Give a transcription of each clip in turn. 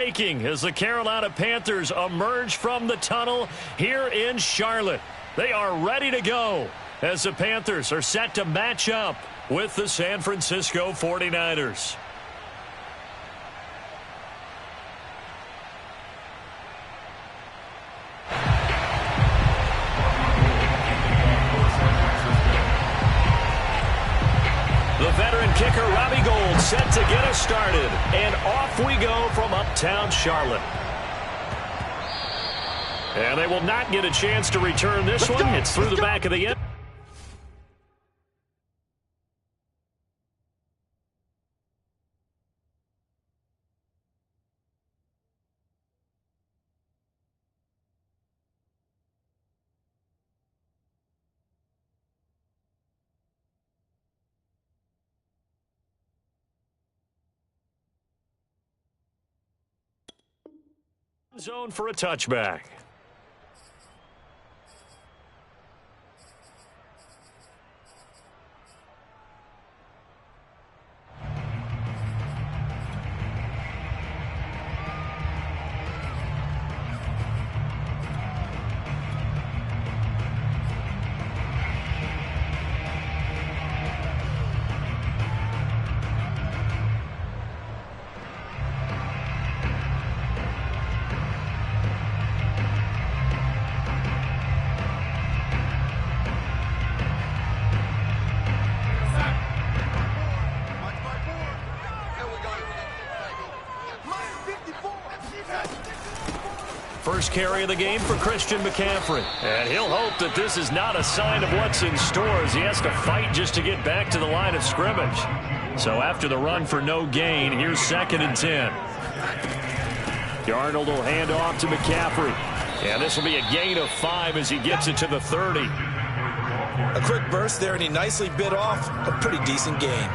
As the Carolina Panthers emerge from the tunnel here in Charlotte. They are ready to go as the Panthers are set to match up with the San Francisco 49ers. The veteran kicker, Robbie Gould, set to get us started. And off we go from uptown Charlotte. And they will not get a chance to return this one. It's through the back of the end. Zone for a touchback. First carry of the game for Christian McCaffrey. And he'll hope that this is not a sign of what's in store as he has to fight just to get back to the line of scrimmage. So after the run for no gain, here's 2nd and 10. Darnold will hand off to McCaffrey. And this will be a gain of 5 as he gets it to the 30. A quick burst there, and he nicely bit off a pretty decent gain.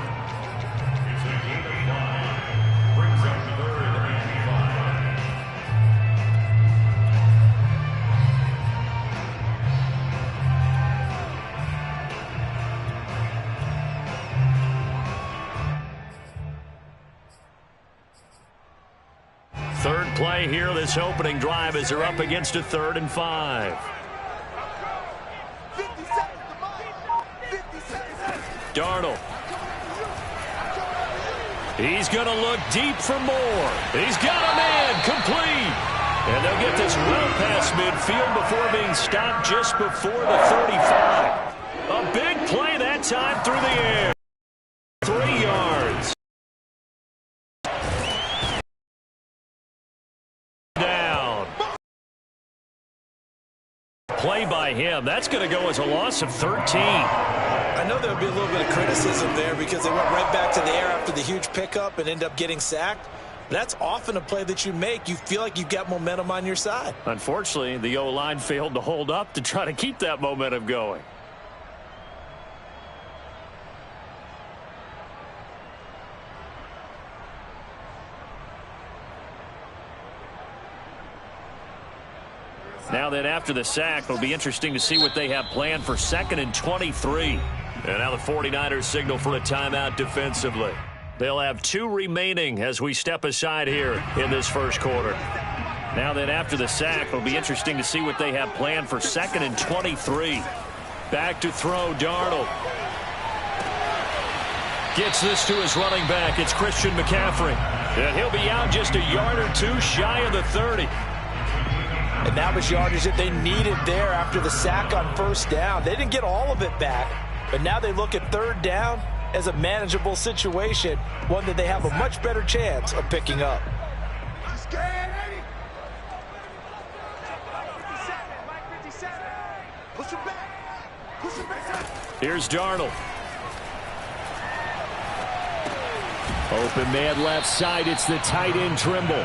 Third play here, this opening drive, as they're up against a 3rd and 5. Darnold. He's going to look deep for more. He's got a man, complete. And they'll get this well past midfield before being stopped just before the 35. A big play that time through the air. 3 yards. Play by him. That's going to go as a loss of 13. I know there'll be a little bit of criticism there because they went right back to the air after the huge pickup and end up getting sacked. That's often a play that you make. You feel like you've got momentum on your side. Unfortunately, the O-line failed to hold up to try to keep that momentum going. Now then, after the sack, it'll be interesting to see what they have planned for 2nd and 23. And now the 49ers signal for a timeout defensively. They'll have 2 remaining as we step aside here in this first quarter. Now then, after the sack, it'll be interesting to see what they have planned for 2nd and 23. Back to throw, Darnold. Gets this to his running back. It's Christian McCaffrey. And he'll be out just a yard or 2 shy of the 30. And that was yardage that they needed there after the sack on 1st down. They didn't get all of it back, but now they look at 3rd down as a manageable situation, one that they have a much better chance of picking up. Here's Darnold. Open man left side. It's the tight end Trimble.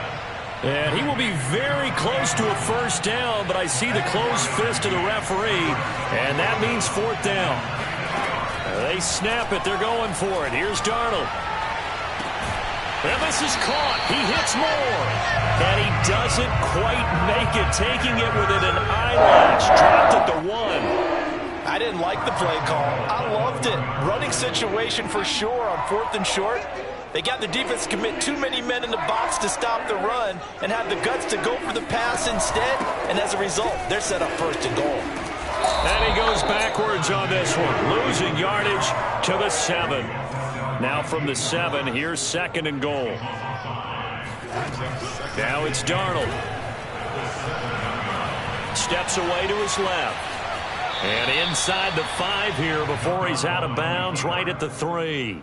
And he will be very close to a 1st down, but I see the closed fist of the referee, and that means 4th down. They snap it. They're going for it. Here's Darnold. And this is caught. He hits more. And he doesn't quite make it, taking it within an eyelash. Dropped at the 1. I didn't like the play call. I loved it. Running situation for sure on 4th and short. They got the defense to commit too many men in the box to stop the run and have the guts to go for the pass instead. And as a result, they're set up first and goal. And he goes backwards on this one, losing yardage to the 7. Now from the 7, here's second and goal. Now it's Darnold. Steps away to his left. And inside the 5 here before he's out of bounds, right at the 3.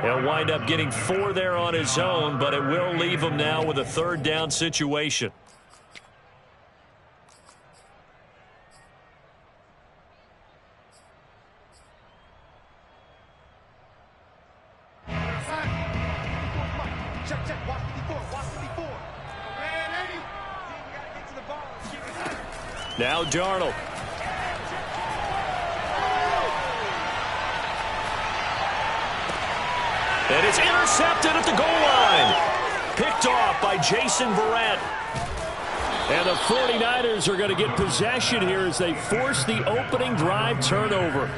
He'll wind up getting 4 there on his own, but it will leave him now with a third down situation. Now Darnold. And it's intercepted at the goal line. Picked off by Jason Verrett. And the 49ers are going to get possession here as they force the opening drive turnover.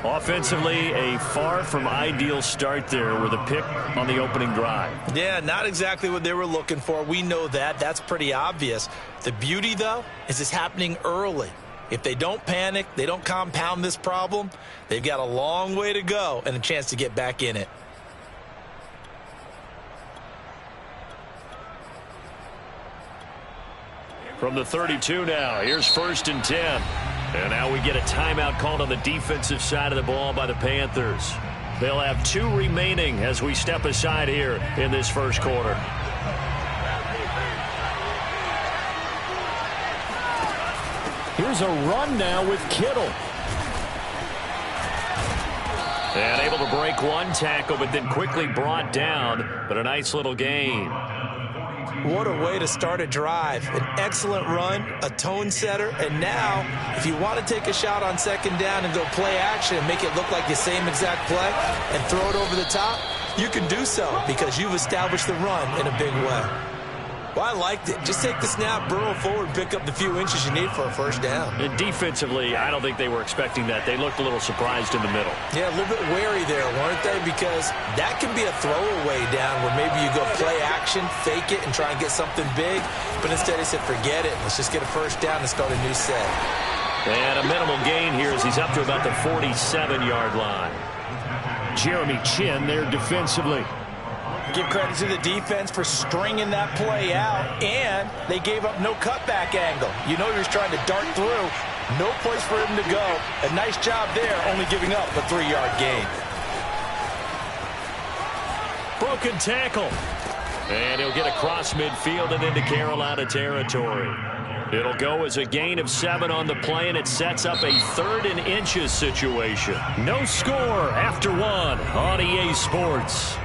Offensively, a far from ideal start there with a pick on the opening drive. Yeah, not exactly what they were looking for. We know that. That's pretty obvious. The beauty, though, is it's happening early. If they don't panic, they don't compound this problem, they've got a long way to go and a chance to get back in it. From the 32 now, here's first and 10. And now we get a timeout called on the defensive side of the ball by the Panthers. They'll have 2 remaining as we step aside here in this first quarter. Here's a run now with Kittle. And able to break one tackle, but then quickly brought down. But a nice little gain. What a way to start a drive. An excellent run, a tone setter, and now if you want to take a shot on second down and go play action and make it look like the same exact play and throw it over the top, you can do so because you've established the run in a big way. Well, I liked it. Just take the snap, burrow forward, pick up the few inches you need for a first down. And defensively, I don't think they were expecting that. They looked a little surprised in the middle. Yeah, a little bit wary there, weren't they? Because that can be a throwaway down where maybe you go play action, fake it, and try and get something big. But instead he said, forget it. Let's just get a first down and start a new set. And a minimal gain here as he's up to about the 47-yard line. Jeremy Chin there defensively. Give credit to the defense for stringing that play out, and they gave up no cutback angle. You know he was trying to dart through. No place for him to go. A nice job there, only giving up a 3-yard gain. Broken tackle. And he'll get across midfield and into Carolina territory. It'll go as a gain of 7 on the play, and it sets up a 3rd and inches situation. No score after 1 on EA Sports.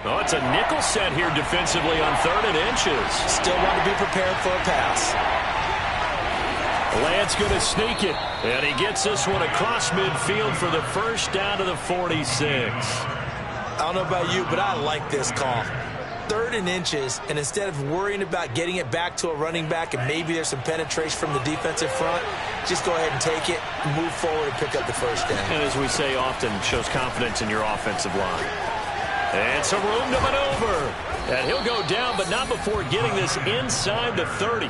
Oh, it's a nickel set here defensively on 3rd and inches. Still want to be prepared for a pass. Lance going to sneak it. And he gets this one across midfield for the first down to the 46. I don't know about you, but I like this call. 3rd and inches, and instead of worrying about getting it back to a running back and maybe there's some penetration from the defensive front, just go ahead and take it, move forward, and pick up the first down. And as we say often, shows confidence in your offensive line. And some room to maneuver. And he'll go down, but not before getting this inside the 30.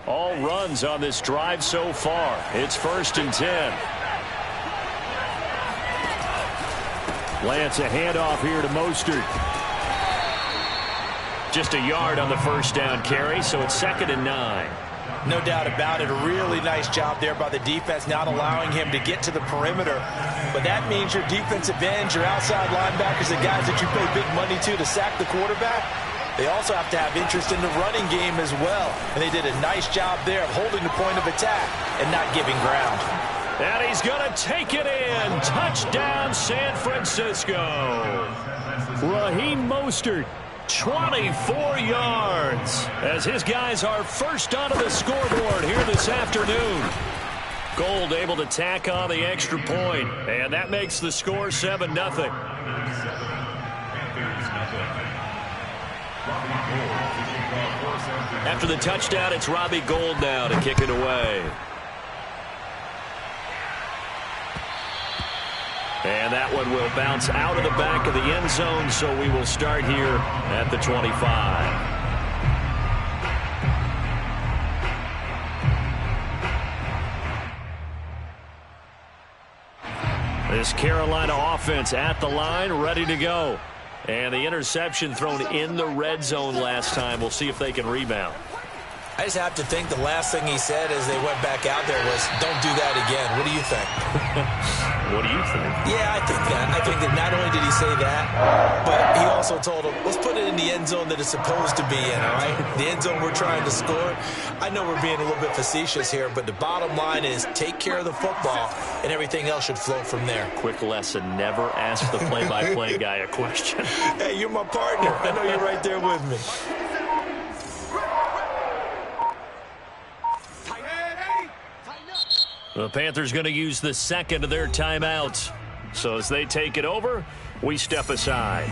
All runs on this drive so far. It's 1st and 10. Lance, a handoff here to Mostert. Just a yard on the first down carry, so it's 2nd and 9. No doubt about it. A really nice job there by the defense, not allowing him to get to the perimeter. But that means your defensive ends, your outside linebackers, the guys that you pay big money to sack the quarterback, they also have to have interest in the running game as well. And they did a nice job there of holding the point of attack and not giving ground. And he's going to take it in. Touchdown, San Francisco. Raheem Mostert, 24 yards, as his guys are first onto the scoreboard here this afternoon. Gold able to tack on the extra point, and that makes the score 7-0. After the touchdown, it's Robbie Gould now to kick it away. And that one will bounce out of the back of the end zone, so we will start here at the 25. This Carolina offense at the line, ready to go. And the interception thrown in the red zone last time. We'll see if they can rebound. I just have to think the last thing he said as they went back out there was, don't do that again. What do you think? What do you think? Yeah, I think that. I think that not only did he say that, but he also told him, let's put it in the end zone that it's supposed to be in, all right? The end zone we're trying to score. I know we're being a little bit facetious here, but the bottom line is take care of the football, and everything else should flow from there. Quick lesson, never ask the play-by-play guy a question. Hey, you're my partner. I know you're right there with me. The Panthers going to use the second of their timeouts. So as they take it over, we step aside.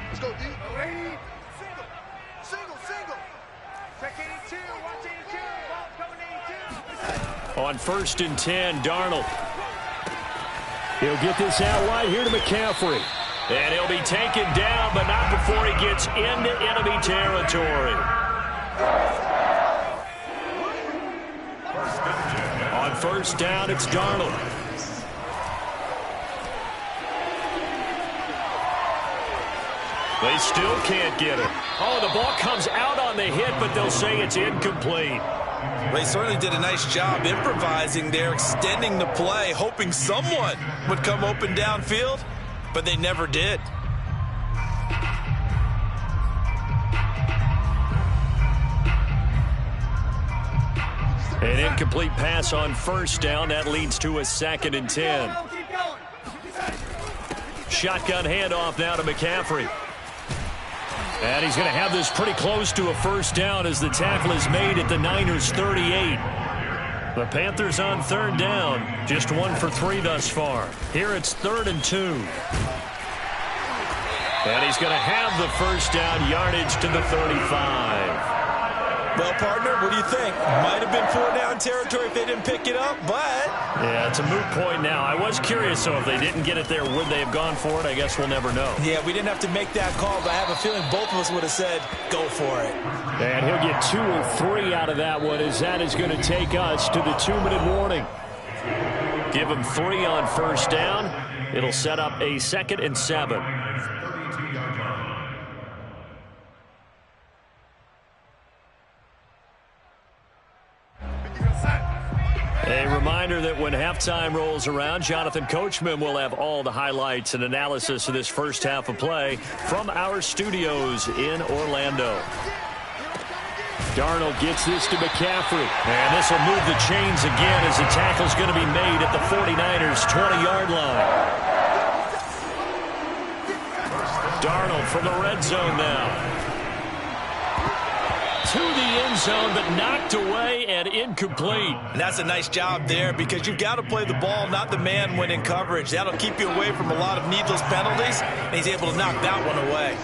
Let's go, D. Single. Check 82. Watch 82. Ball coming 82. On 1st and 10, Darnold. He'll get this out wide here to McCaffrey. And he'll be taken down, but not before he gets into enemy territory. On 1st down, it's Darnold. They still can't get it. Oh, the ball comes out on the hit, but they'll say it's incomplete. They certainly did a nice job improvising there, extending the play, hoping someone would come open downfield, but they never did. An incomplete pass on 1st down. That leads to a 2nd and 10. Shotgun handoff now to McCaffrey. And he's going to have this pretty close to a 1st down as the tackle is made at the Niners' 38. The Panthers on 3rd down, just 1 for 3 thus far. Here it's 3rd and 2. And he's going to have the 1st down, yardage to the 35. Well, partner, what do you think? Might have been 4-down territory if they didn't pick it up, but... Yeah, it's a moot point now. I was curious, so if they didn't get it there, would they have gone for it? I guess we'll never know. Yeah, we didn't have to make that call, but I have a feeling both of us would have said, go for it. And he'll get 2 or 3 out of that one, as that is going to take us to the 2-minute warning. Give him 3 on 1st down. It'll set up a 2nd and 7. A reminder that when halftime rolls around, Jonathan Coachman will have all the highlights and analysis of this first half of play from our studios in Orlando. Darnold gets this to McCaffrey. And this will move the chains again as the tackle's going to be made at the 49ers' 20-yard line. Darnold from the red zone now. To the end zone, but knocked away and incomplete. And that's a nice job there because you've got to play the ball, not the man when in coverage. That'll keep you away from a lot of needless penalties, and he's able to knock that one away.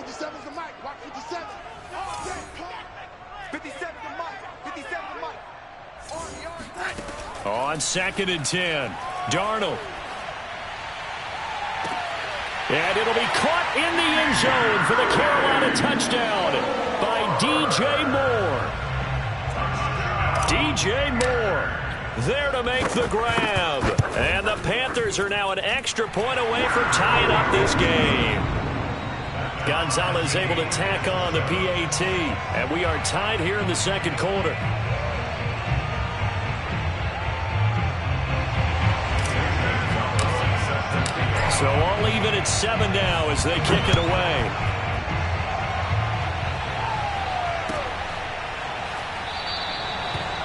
57's the mic. Watch 57. 57's the mic. 57's the mic. On 2nd and 10, Darnold. And it'll be caught in the end zone for the Carolina touchdown by DJ Moore. DJ Moore there to make the grab. And the Panthers are now an extra point away from tying up this game. Gonzalez able to tack on the PAT. And we are tied here in the second quarter. So all even at 7 now as they kick it away.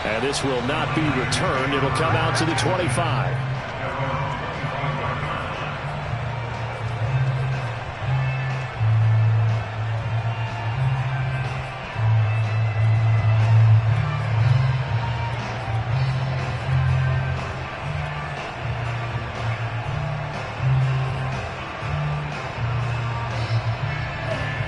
And this will not be returned. It'll come out to the 25.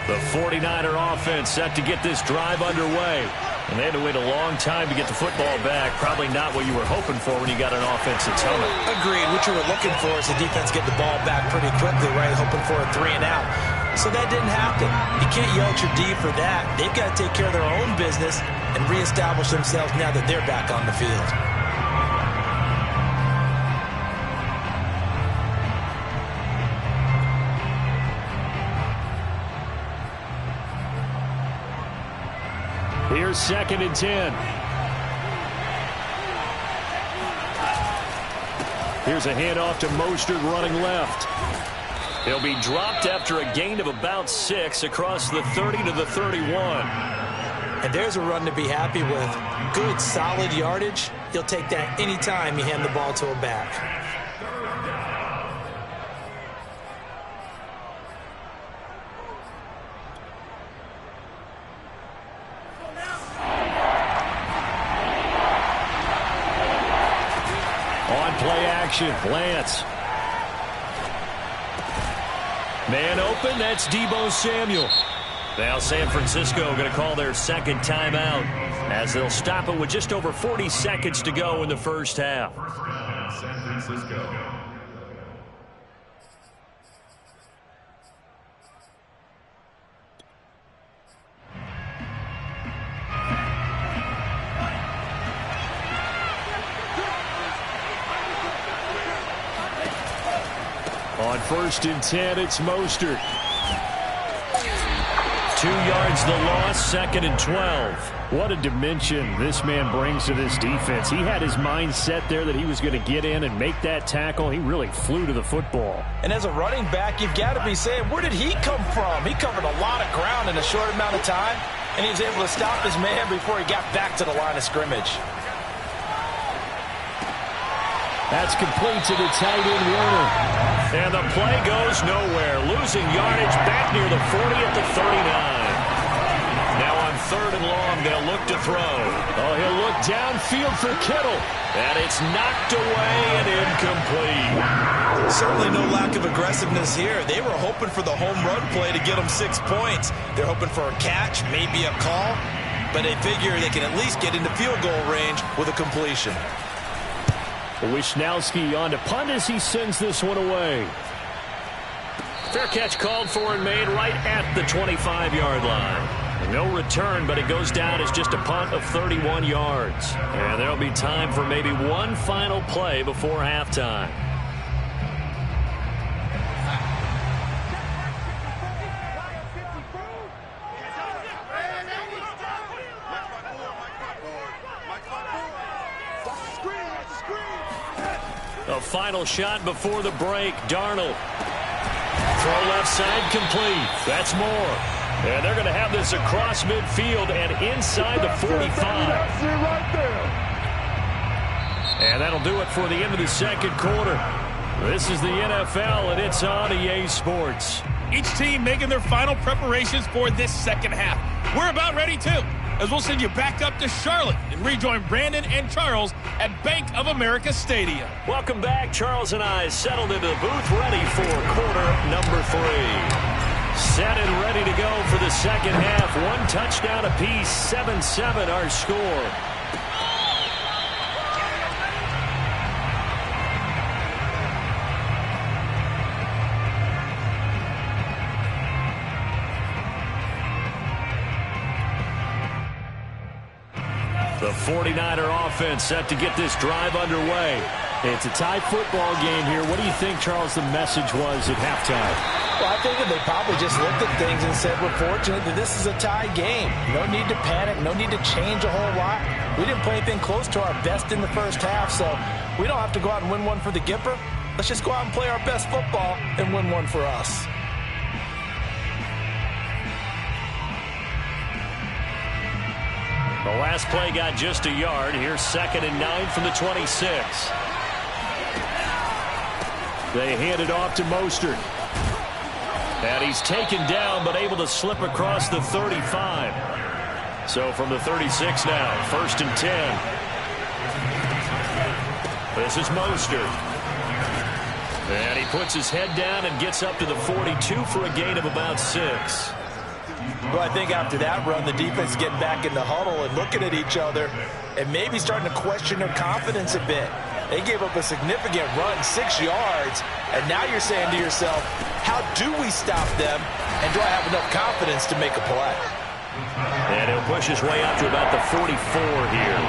The 49er offense set to get this drive underway. And they had to wait a long time to get the football back. Probably not what you were hoping for when you got an offense that's humming. Agreed. What you were looking for is the defense get the ball back pretty quickly, right? Hoping for a 3 and out. So that didn't happen. You can't yell at your D for that. They've got to take care of their own business and reestablish themselves now that they're back on the field. Here's 2nd and 10. Here's a handoff to Mostert running left. He'll be dropped after a gain of about 6 across the 30 to the 31. And there's a run to be happy with. Good, solid yardage. He'll take that anytime you hand the ball to a back. Lance. Man open, that's Deebo Samuel. Now San Francisco going to call their second timeout as they'll stop it with just over 40 seconds to go in the first half. San Francisco. On 1st and 10, it's Mostert. 2 yards the loss, 2nd and 12. What a dimension this man brings to this defense. He had his mind set there that he was going to get in and make that tackle. He really flew to the football. And as a running back, you've got to be saying, where did he come from? He covered a lot of ground in a short amount of time, and he was able to stop his man before he got back to the line of scrimmage. That's complete to the tight end, Warner. And the play goes nowhere. Losing yardage back near the 40 at the 39. Now on 3rd and long, they'll look to throw. Oh, he'll look downfield for Kittle. And it's knocked away and incomplete. Certainly no lack of aggressiveness here. They were hoping for the home run play to get them 6 points. They're hoping for a catch, maybe a call. But they figure they can at least get into field goal range with a completion. Wisnowski on to punt as he sends this one away. Fair catch called for and made right at the 25-yard line. No return, but it goes down as just a punt of 31 yards. And there'll be time for maybe one final play before halftime. A final shot before the break. Darnold. Throw left side complete. That's Moore. And they're going to have this across midfield and inside the 45. And that'll do it for the end of the second quarter. This is the NFL, and it's on EA Sports. Each team making their final preparations for this second half. We're about ready, too, as we'll send you back up to Charlotte and rejoin Brandon and Charles at Bank of America Stadium. Welcome back. Charles and I settled into the booth, ready for quarter number 3. Set and ready to go for the second half. 1 touchdown apiece, 7-7 our score. The 49er offense set to get this drive underway. It's a tie football game here. What do you think, Charles, the message was at halftime? Well, I think that they probably just looked at things and said, we're fortunate that this is a tie game. No need to panic. No need to change a whole lot. We didn't play anything close to our best in the first half, so we don't have to go out and win one for the Gipper. Let's just go out and play our best football and win one for us. The last play got just a yard. Here's 2nd and 9 from the 26. They hand it off to Mostert. And he's taken down, but able to slip across the 35. So from the 36 now, 1st and 10. This is Mostert. And he puts his head down and gets up to the 42 for a gain of about 6. Well, I think after that run, the defense getting back in the huddle and looking at each other and maybe starting to question their confidence a bit. They gave up a significant run, 6 yards, and now you're saying to yourself, how do we stop them, and do I have enough confidence to make a play? And he'll push his way up to about the 44 here.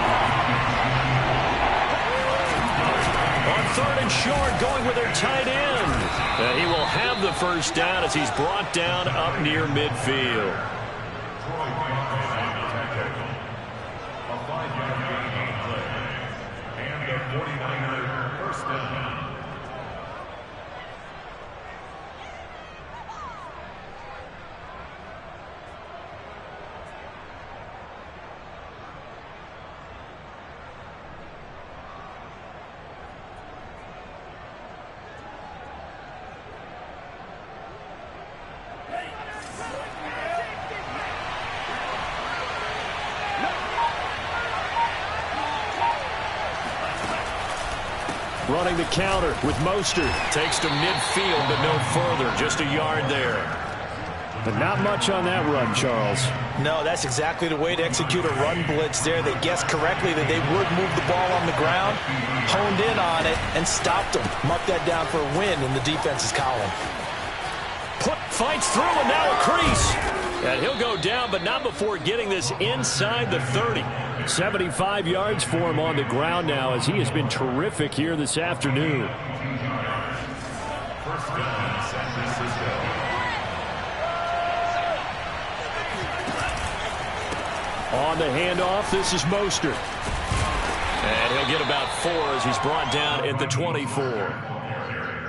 On 3rd and short, going with their tight end. And he will have the first down as he's brought down up near midfield. A 5-yard gain on play. And the 49er first down. Running the counter with Mostert. Takes to midfield, but no further. Just a yard there. But not much on that run, Charles. No, that's exactly the way to execute a run blitz there. They guessed correctly that they would move the ball on the ground, honed in on it, and stopped them. Marked that down for a win in the defense's column. Fights through, and now a crease. And he'll go down, but not before getting this inside the 30. 75 yards for him on the ground now, as he has been terrific here this afternoon. First down, San Francisco. On the handoff, this is Mostert. And he'll get about 4 as he's brought down at the 24.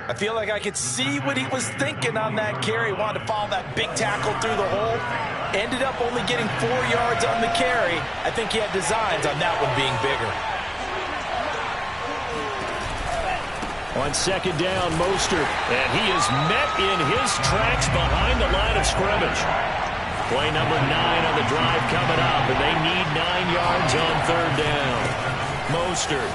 I feel like I could see what he was thinking on that carry. Wanted to follow that big tackle through the hole. Ended up only getting 4 yards on the carry. I think he had designs on that one being bigger. On 2nd down, Mostert. And he is met in his tracks behind the line of scrimmage. Play number 9 on the drive coming up, and they need 9 yards on 3rd down. Mostert.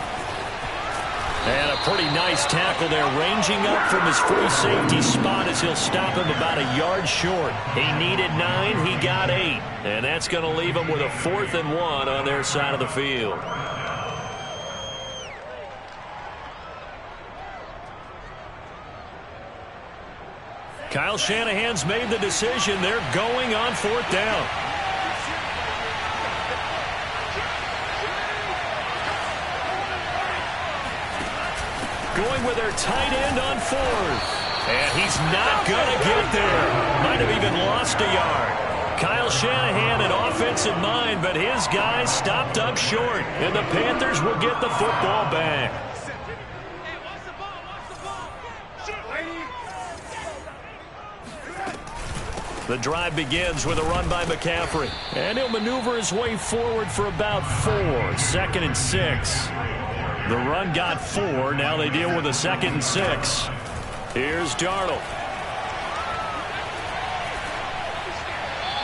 And a pretty nice tackle there, ranging up from his free safety spot as he'll stop him about a yard short. He needed 9, he got 8. And that's going to leave him with a 4th and 1 on their side of the field. Kyle Shanahan's made the decision. They're going on 4th down. Going with their tight end on 4th. And he's not going to get there. Might have even lost a yard. Kyle Shanahan an offensive mind, but his guys stopped up short. And the Panthers will get the football back. The drive begins with a run by McCaffrey. And he'll maneuver his way forward for about 4. 2nd and 6. The run got 4. Now they deal with a 2nd and 6. Here's Darnold.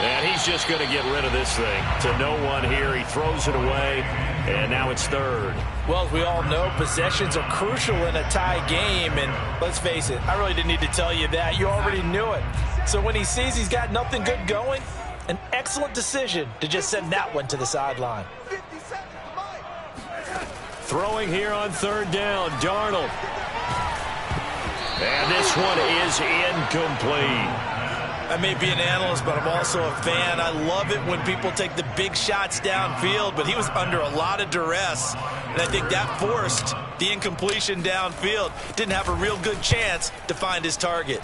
And he's just going to get rid of this thing. To no one here. He throws it away. And now it's 3rd. Well, as we all know, possessions are crucial in a tie game. And let's face it, I really didn't need to tell you that. You already knew it. So when he sees he's got nothing good going, an excellent decision to just send that one to the sideline. Throwing here on 3rd down, Darnold. And this one is incomplete. I may be an analyst, but I'm also a fan. I love it when people take the big shots downfield, but he was under a lot of duress, and I think that forced the incompletion downfield. Didn't have a real good chance to find his target.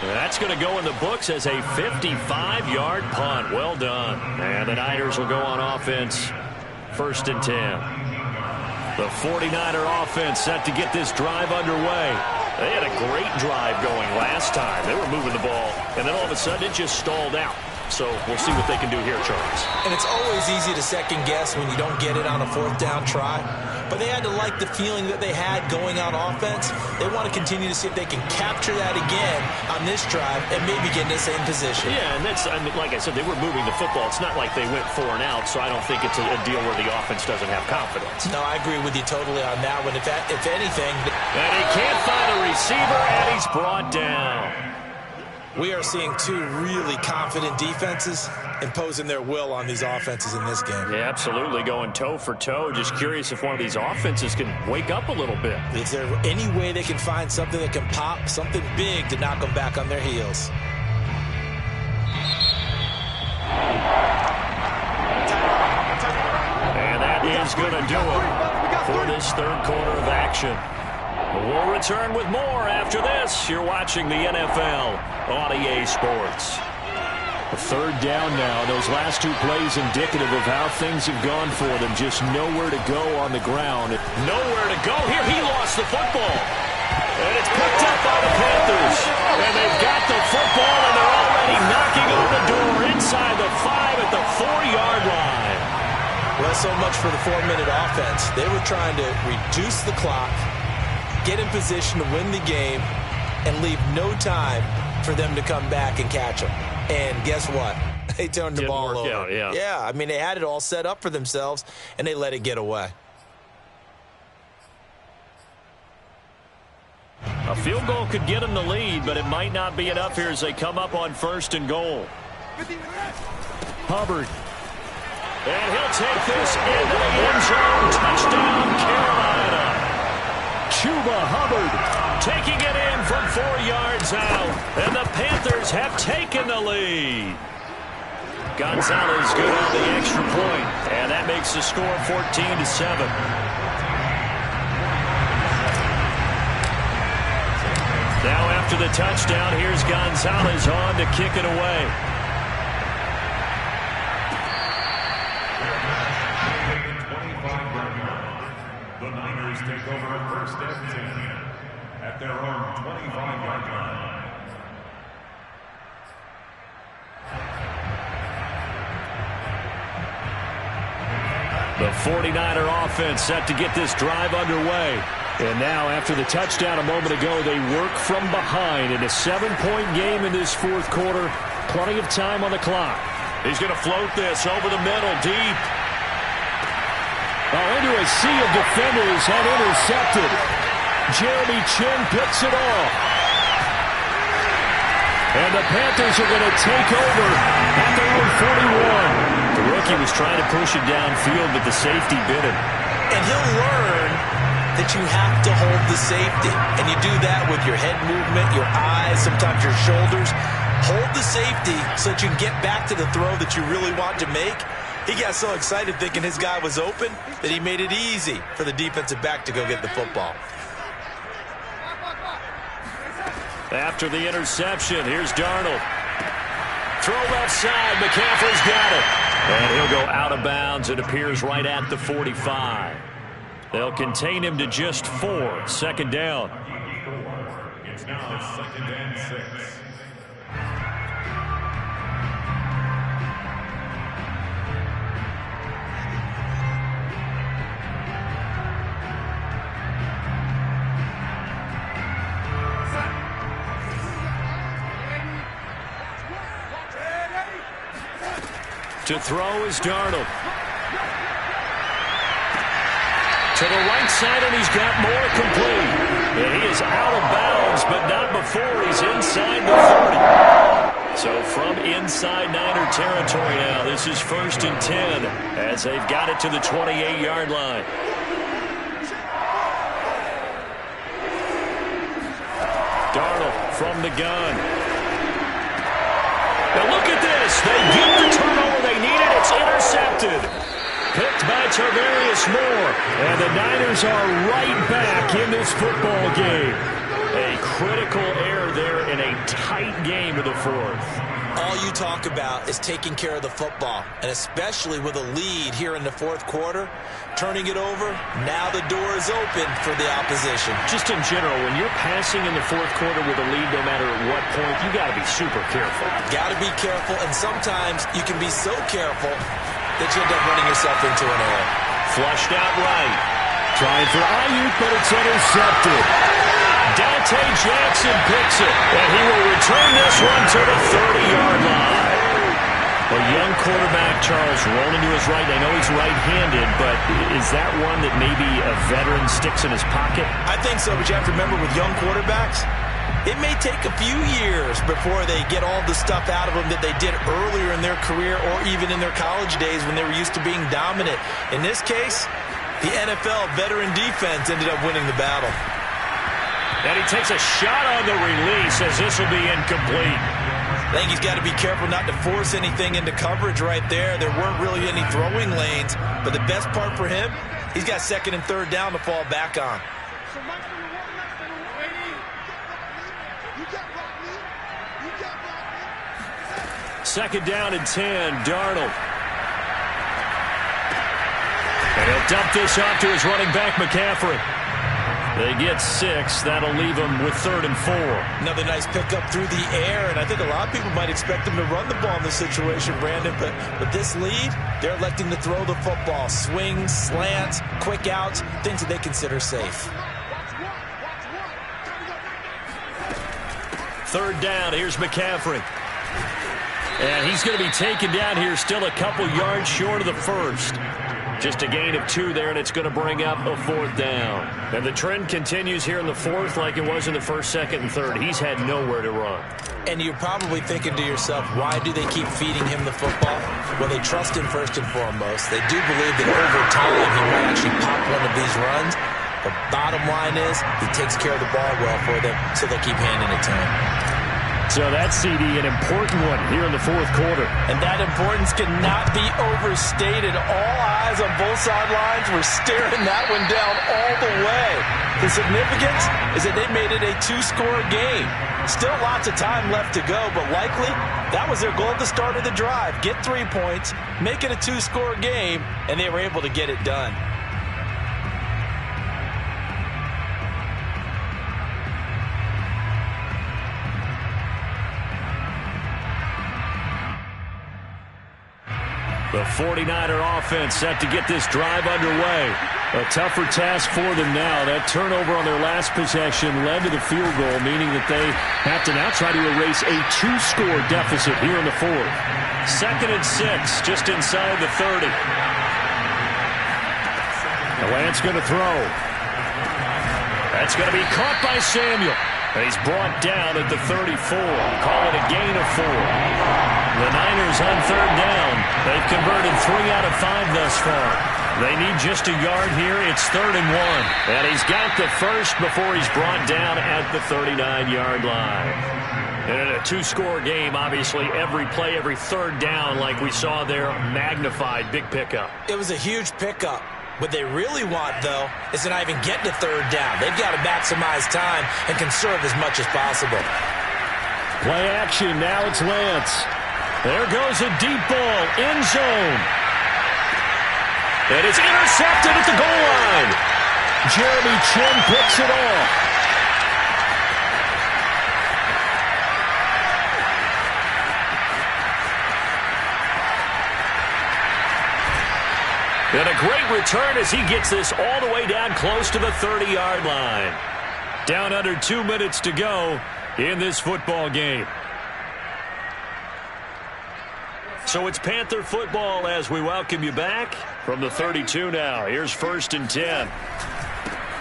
That's going to go in the books as a 55-yard punt. Well done. And the Niners will go on offense. 1st and 10. The 49er offense set to get this drive underway. They had a great drive going last time. They were moving the ball, and then all of a sudden it just stalled out. So we'll see what they can do here, Charles. And it's always easy to second guess when you don't get it on a 4th down try. But they had to like the feeling that they had going on offense. They want to continue to see if they can capture that again on this drive and maybe get in the same position. Yeah, and that's, I mean, like I said, they were moving the football. It's not like they went 4 and out, so I don't think it's a deal where the offense doesn't have confidence. No, I agree with you totally on that one. If anything. And he can't find a receiver, and he's brought down. We are seeing 2 really confident defenses imposing their will on these offenses in this game. Yeah, absolutely, going toe for toe. Just curious if one of these offenses can wake up a little bit. Is there any way they can find something that can pop, something big to knock them back on their heels? And that is going to do it for this 3rd quarter of action. We'll return with more after this. You're watching the NFL on EA Sports. A 3rd down now. Those last 2 plays indicative of how things have gone for them. Just nowhere to go on the ground. Nowhere to go. Here he lost the football. And it's picked up by the Panthers. And they've got the football, and they're already knocking on the door inside the 5 at the 4-yard line. Well, so much for the 4-minute offense. They were trying to reduce the clock, get in position to win the game, and leave no time for them to come back and catch them. And guess what? They turned the ball over. Out, yeah, I mean, they had it all set up for themselves, and they let it get away. A field goal could get them the lead, but it might not be enough here as they come up on 1st and goal. Hubbard. And he'll take this into the end zone. Touchdown, Carolina. Chuba Hubbard taking it in from 4 yards out. And the Panthers have taken the lead. Gonzalez good on the extra point. And that makes the score 14-7. Now after the touchdown, here's Gonzalez on to kick it away. The Niners take over 1st and 10 at their own 25-yard line. The 49er offense set to get this drive underway. And now, after the touchdown a moment ago, they work from behind in a 7-point game in this 4th quarter. Plenty of time on the clock. He's going to float this over the middle, deep. Into a sea of defenders and intercepted. Jeremy Chin picks it off. And the Panthers are going to take over at their own 41. The rookie was trying to push it downfield, but the safety bit him. And he'll learn that you have to hold the safety. And you do that with your head movement, your eyes, sometimes your shoulders. Hold the safety so that you can get back to the throw that you really want to make. He got so excited thinking his guy was open that he made it easy for the defensive back to go get the football. After the interception, here's Darnold. Throw left side, McCaffrey's got it. And he'll go out of bounds. It appears right at the 45. They'll contain him to just 4. 2nd down. It's now 2nd and 6. To throw is Darnold. To the right side, and he's got more complete. And he is out of bounds, but not before he's inside the 40. So from inside Niner territory now, this is 1st and 10 as they've got it to the 28-yard line. gun. Now look at this. They get the turnover they needed. It's intercepted. Picked by Tarvarius Moore. And the Niners are right back in this football game. A critical error there in a tight game of the fourth. All you talk about is taking care of the football, and especially with a lead here in the fourth quarter, turning it over, now the door is open for the opposition. Just in general, when you're passing in the fourth quarter with a lead, no matter at what point, you got to be super careful. Got to be careful, and sometimes you can be so careful that you end up running yourself into an error. Flushed out right. Trying for Ayuk, but it's intercepted. Dante Jackson picks it, and he will return this one to the 30-yard line. A young quarterback, Charles, rolling to his right. I know he's right-handed, but is that one that maybe a veteran sticks in his pocket? I think so, but you have to remember with young quarterbacks, it may take a few years before they get all the stuff out of them that they did earlier in their career or even in their college days when they were used to being dominant. In this case, the NFL veteran defense ended up winning the battle. And he takes a shot on the release as this will be incomplete. I think he's got to be careful not to force anything into coverage right there. There weren't really any throwing lanes, but the best part for him, he's got second and third down to fall back on. Second down and 10, Darnold. And he'll dump this off to his running back, McCaffrey. They get 6. That'll leave them with 3rd and 4. Another nice pickup through the air, and I think a lot of people might expect them to run the ball in this situation, Brandon, but with this lead, they're electing to throw the football. Swings, slants, quick outs, things that they consider safe. 3rd down, here's McCaffrey. And he's going to be taken down here, still a couple yards short of the first. Just a gain of 2 there, and it's going to bring up a 4th down. And the trend continues here in the fourth like it was in the first, second, and third. He's had nowhere to run. And you're probably thinking to yourself, why do they keep feeding him the football? Well, they trust him first and foremost. They do believe that over time he might actually pop one of these runs. The bottom line is he takes care of the ball well for them, so they'll keep handing it to him. So that CD, an important one here in the fourth quarter. And that importance cannot be overstated. All eyes on both sidelines were staring that one down all the way. The significance is that they made it a 2-score game. Still lots of time left to go, but likely that was their goal at the start of the drive. Get 3 points, make it a 2-score game, and they were able to get it done. The 49er offense set to get this drive underway. A tougher task for them now. That turnover on their last possession led to the field goal, meaning that they have to now try to erase a 2-score deficit here in the fourth. 2nd and 6, just inside the 30. The Lance going to throw. That's going to be caught by Samuel. He's brought down at the 34. Call it a gain of 4. The Niners on 3rd down. They've converted 3 out of 5 thus far. They need just a yard here. It's 3rd and 1. And he's got the first before he's brought down at the 39-yard line. And in a 2-score game, obviously, every play, every 3rd down, like we saw there, magnified, big pickup. It was a huge pickup. What they really want, though, is to not even get to 3rd down. They've got to maximize time and conserve as much as possible. Play action. Now it's Lance. There goes a deep ball, end zone. And it's intercepted at the goal line. Jeremy Chin picks it off. And a great return as he gets this all the way down close to the 30-yard line. Down under 2 minutes to go in this football game. So it's Panther football as we welcome you back from the 32 now. Here's 1st and 10.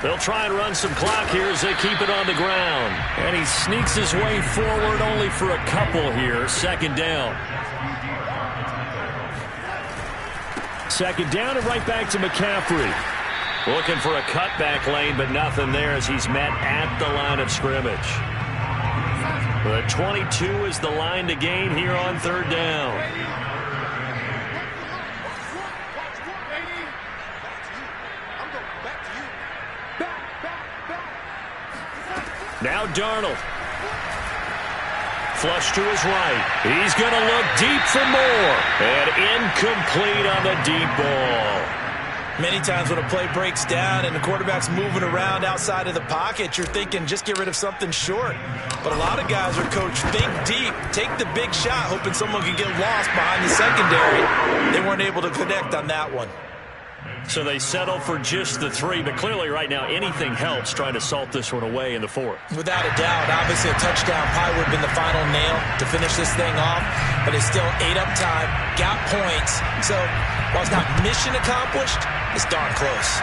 They'll try and run some clock here as they keep it on the ground. And he sneaks his way forward only for a couple here. 2nd down. 2nd down and right back to McCaffrey. Looking for a cutback lane, but nothing there as he's met at the line of scrimmage. The 22 is the line to gain here on third down. Now Darnold. Flush to his right. He's going to look deep for more. And incomplete on the deep ball. Many times when a play breaks down and the quarterback's moving around outside of the pocket, you're thinking just get rid of something short. But a lot of guys are coached, think deep, take the big shot, hoping someone can get lost behind the secondary. They weren't able to connect on that one. So they settle for just the 3, but clearly right now anything helps trying to salt this one away in the 4th. Without a doubt, obviously a touchdown probably would have been the final nail to finish this thing off, but it's still ate up time, got points. So while it's not mission accomplished, it's darn close.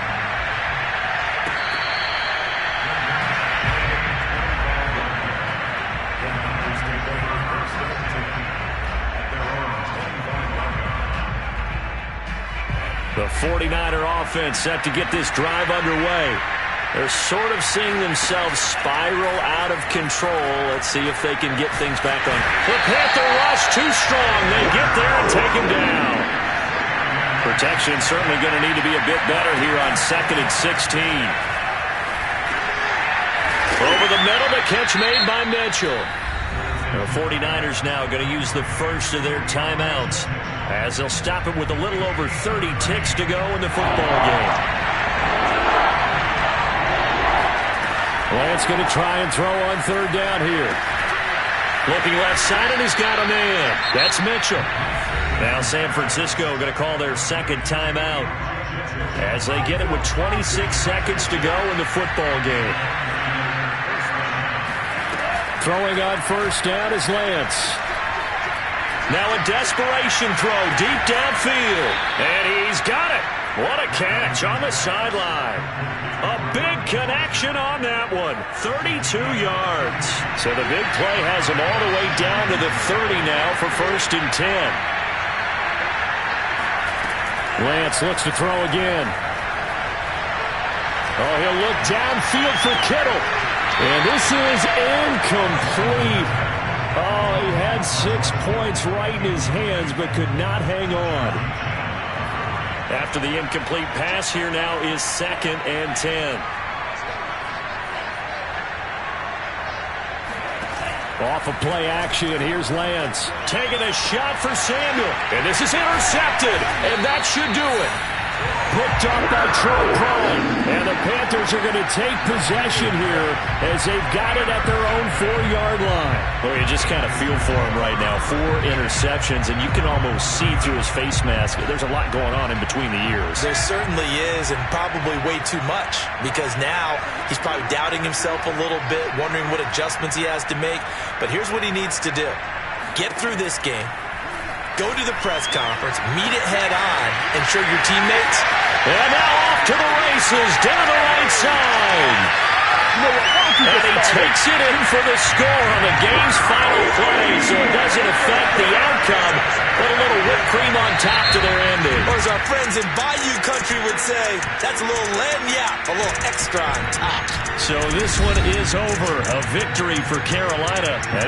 The 49er offense set to get this drive underway. They're sort of seeing themselves spiral out of control. Let's see if they can get things back on. The Panther rush too strong. They get there and take him down. Protection certainly going to need to be a bit better here on 2nd and 16. Over the middle, the catch made by Mitchell. The 49ers now going to use the first of their timeouts as they'll stop it with a little over 30 ticks to go in the football game. Lance going to try and throw on third down here. Looking left side, and he's got a man. That's Mitchell. Now San Francisco going to call their second timeout as they get it with 26 seconds to go in the football game. Throwing on first down is Lance. Now a desperation throw deep downfield. And he's got it. What a catch on the sideline. A big connection on that one. 32 yards. So the big play has him all the way down to the 30 now for 1st and 10. Lance looks to throw again. Oh, he'll look downfield for Kittle. And this is incomplete. Oh, he had 6 points right in his hands, but could not hang on. After the incomplete pass, here now is 2nd and 10. Off of play action, here's Lance. Taking a shot for Samuel. And this is intercepted. And that should do it. Picked up by Troy Prime. And the Panthers are going to take possession here as they've got it at their own 4-yard line. Well, you just kind of feel for him right now. 4 interceptions, and you can almost see through his face mask. There's a lot going on in between the ears. There certainly is, and probably way too much, because now he's probably doubting himself a little bit, wondering what adjustments he has to make. But here's what he needs to do. Get through this game. Go to the press conference, meet it head on, and show your teammates. And now off to the races, down the right side. And he takes it in for the score on the game's final play, so it doesn't affect the outcome, but a little whipped cream on top to their ending. Or as our friends in Bayou Country would say, that's a little lagniappe, a little extra on top. So this one is over. A victory for Carolina.